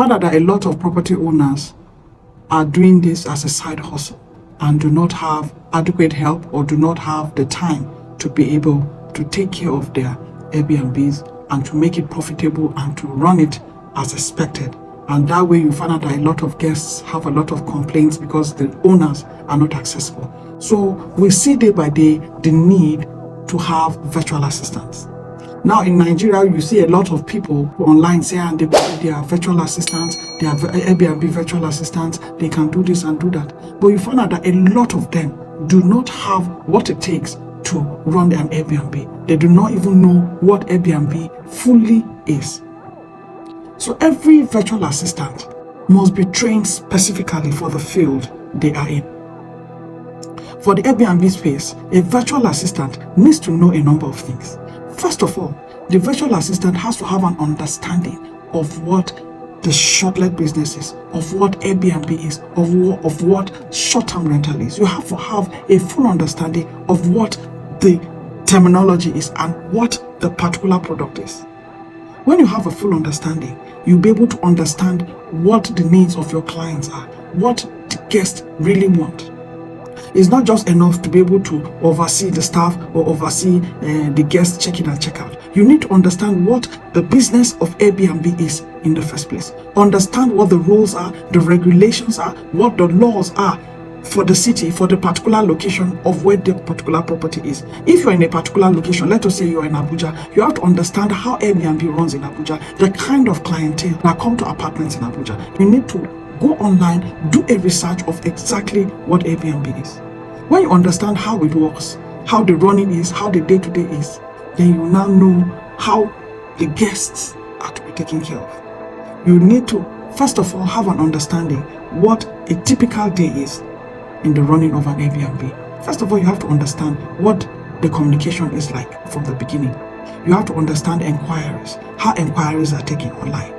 Found out that a lot of property owners are doing this as a side hustle and do not have adequate help or do not have the time to be able to take care of their Airbnbs and to make it profitable and to run it as expected. And that way you find out that a lot of guests have a lot of complaints because the owners are not accessible. So we see day by day the need to have virtual assistants. Now in Nigeria, you see a lot of people online say and they are virtual assistants, they are Airbnb virtual assistants, they can do this and do that. But you find out that a lot of them do not have what it takes to run an Airbnb. They do not even know what Airbnb fully is. So every virtual assistant must be trained specifically for the field they are in. For the Airbnb space, a virtual assistant needs to know a number of things. First of all, the virtual assistant has to have an understanding of what the shortlet business is, of what Airbnb is, of what short-term rental is. You have to have a full understanding of what the terminology is and what the particular product is. When you have a full understanding, you'll be able to understand what the needs of your clients are, what the guests really want. It's not just enough to be able to oversee the staff or oversee the guests check in and check out. You need to understand what the business of Airbnb is in the first place. Understand what the rules are, the regulations are, what the laws are for the city, for the particular location of where the particular property is. If you're in a particular location, let us say you're in Abuja, you have to understand how Airbnb runs in Abuja, the kind of clientele that come to apartments in Abuja. You need to go online, do a research of exactly what Airbnb is. When you understand how it works, how the running is, how the day-to-day is, then you now know how the guests are to be taken care of. You need to, first of all, have an understanding what a typical day is in the running of an Airbnb. First of all, you have to understand what the communication is like from the beginning. You have to understand inquiries, how inquiries are taken online.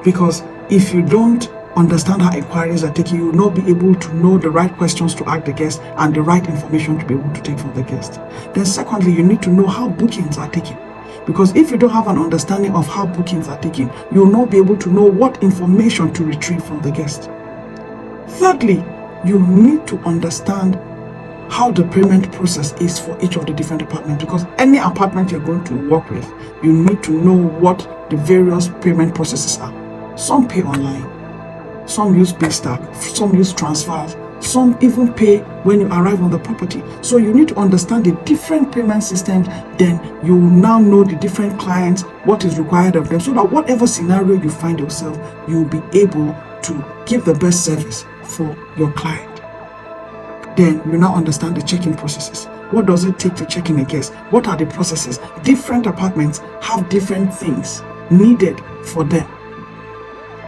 Because if you don't understand how inquiries are taken, you will not be able to know the right questions to ask the guest and the right information to be able to take from the guest. Then secondly, you need to know how bookings are taken. Because if you don't have an understanding of how bookings are taken, you will not be able to know what information to retrieve from the guest. Thirdly, you need to understand how the payment process is for each of the different apartments, because any apartment you're going to work with, you need to know what the various payment processes are. Some pay online, some use paystack, some use transfers, some even pay when you arrive on the property. So you need to understand the different payment systems, then you will now know the different clients, what is required of them, so that whatever scenario you find yourself, you will be able to give the best service for your client. Then you now understand the check-in processes. What does it take to check in a guest? What are the processes? Different apartments have different things needed for them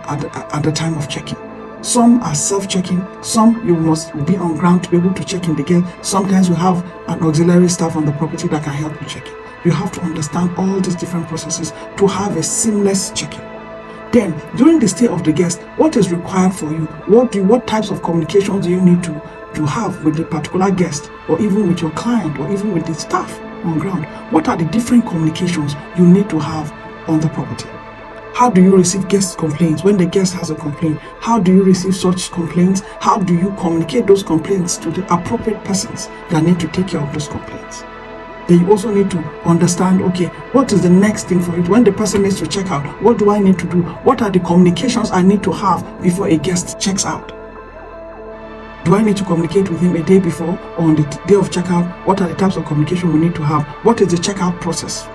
at the time of check-in. Some are self-checking, some you must be on ground to be able to check in the guest. Sometimes you have an auxiliary staff on the property that can help you check in. You have to understand all these different processes to have a seamless check-in. Then, during the stay of the guest, what is required for you? What types of communications do you need to have with the particular guest, or even with your client, or even with the staff on ground? What are the different communications you need to have on the property? How do you receive guest complaints? When the guest has a complaint, how do you receive such complaints? How do you communicate those complaints to the appropriate persons that need to take care of those complaints? Then you also need to understand, okay, what is the next thing for it? When the person needs to check out, what do I need to do? What are the communications I need to have before a guest checks out? Do I need to communicate with him a day before or on the day of checkout? What are the types of communication we need to have? What is the checkout process?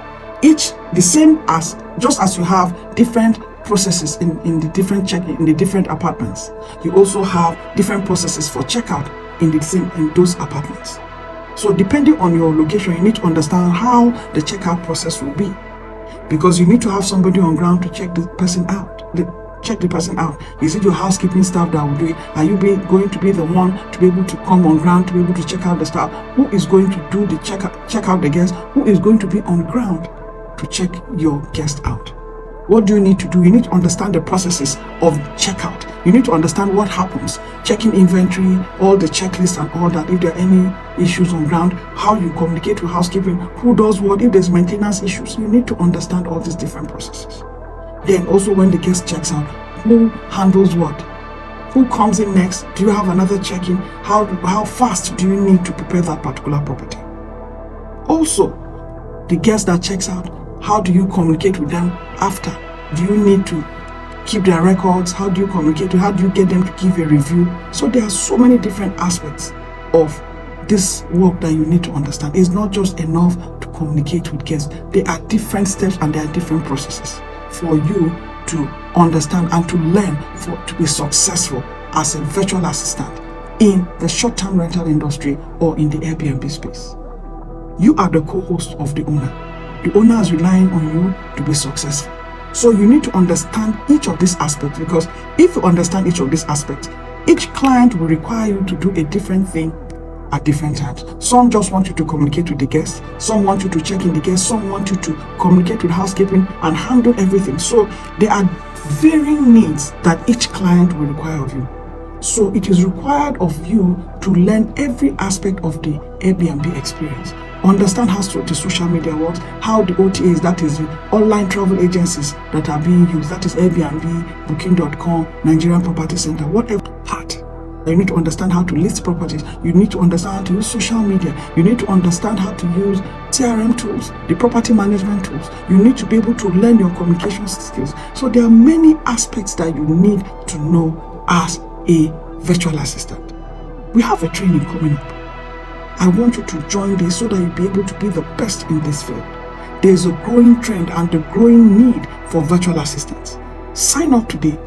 Each the same as, just as you have different processes in the different apartments, you also have different processes for checkout in those apartments. So depending on your location, you need to understand how the checkout process will be, because you need to have somebody on ground to check the person out. Is it your housekeeping staff that will do it? Are you going to be the one to be able to come on ground to be able to check out the staff? Who is going to do the check out the guest? Who is going to be on ground to check your guest out? What do you need to do? You need to understand the processes of checkout. You need to understand what happens, checking inventory, all the checklists and all that. If there are any issues on ground, how you communicate with housekeeping, who does what, if there's maintenance issues. You need to understand all these different processes. Then also when the guest checks out, Who handles what? Who comes in next? Do you have another check-in? How fast do you need to prepare that particular property? Also, the guest that checks out, how do you communicate with them after? Do you need to keep their records? How do you communicate? How do you get them to give a review? So there are so many different aspects of this work that you need to understand. It's not just enough to communicate with guests. There are different steps and there are different processes for you to understand and to learn to be successful as a virtual assistant in the short-term rental industry or in the Airbnb space. You are the co-host of the owner. The owner is relying on you to be successful. So you need to understand each of these aspects, because if you understand each of these aspects, each client will require you to do a different thing at different times. Some just want you to communicate with the guests. Some want you to check in the guests. Some want you to communicate with housekeeping and handle everything. So there are varying needs that each client will require of you. So it is required of you to learn every aspect of the Airbnb experience. Understand how the social media works, how the OTAs, that is the online travel agencies that are being used, that is Airbnb, Booking.com, Nigerian Property Center, whatever part. You need to understand how to list properties. You need to understand how to use social media. You need to understand how to use CRM tools, the property management tools. You need to be able to learn your communication skills. So there are many aspects that you need to know as a virtual assistant. We have a training coming up. I want you to join this so that you'll be able to be the best in this field. There's a growing trend and a growing need for virtual assistants. Sign up today,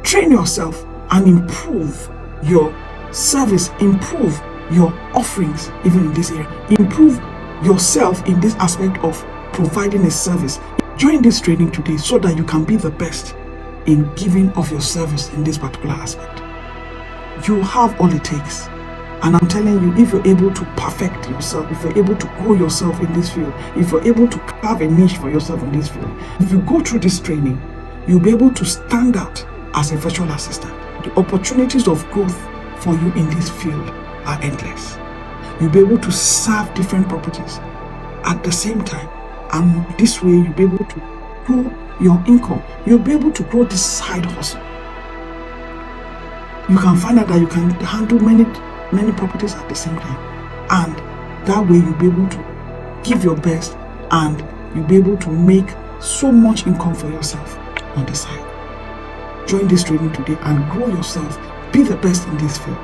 train yourself, and improve your service, improve your offerings even in this area, improve yourself in this aspect of providing a service. Join this training today so that you can be the best in giving of your service in this particular aspect. You have all it takes. And I'm telling you, if you're able to perfect yourself, if you're able to grow yourself in this field, if you're able to carve a niche for yourself in this field, if you go through this training, you'll be able to stand out as a virtual assistant. The opportunities of growth for you in this field are endless. You'll be able to serve different properties at the same time. And this way, you'll be able to grow your income. You'll be able to grow this side hustle. You can find out that you can handle many properties at the same time, and that way you'll be able to give your best and you'll be able to make so much income for yourself on the side. Join this training today and grow yourself. Be the best in this field.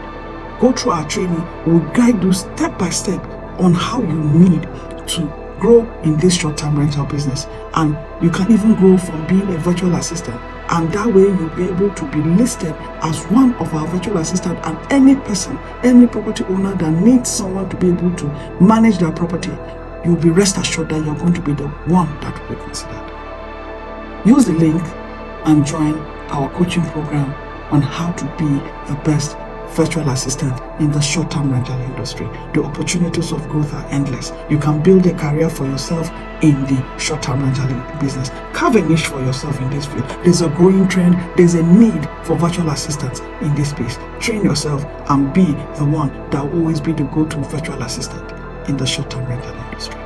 Go through our training. We'll guide you step by step on how you need to grow in this short-term rental business, and you can even grow from being a virtual assistant, and that way you'll be able to be listed as one of our virtual assistants, and any person, any property owner that needs someone to be able to manage their property, you'll be rest assured that you're going to be the one that will be considered. Use the link and join our coaching program on how to be the best virtual assistant in the short-term rental industry. The opportunities of growth are endless. You can build a career for yourself in the short-term rental business. Carve a niche for yourself in this field. There's a growing trend. There's a need for virtual assistants in this space. Train yourself and be the one that will always be the go-to virtual assistant in the short-term rental industry.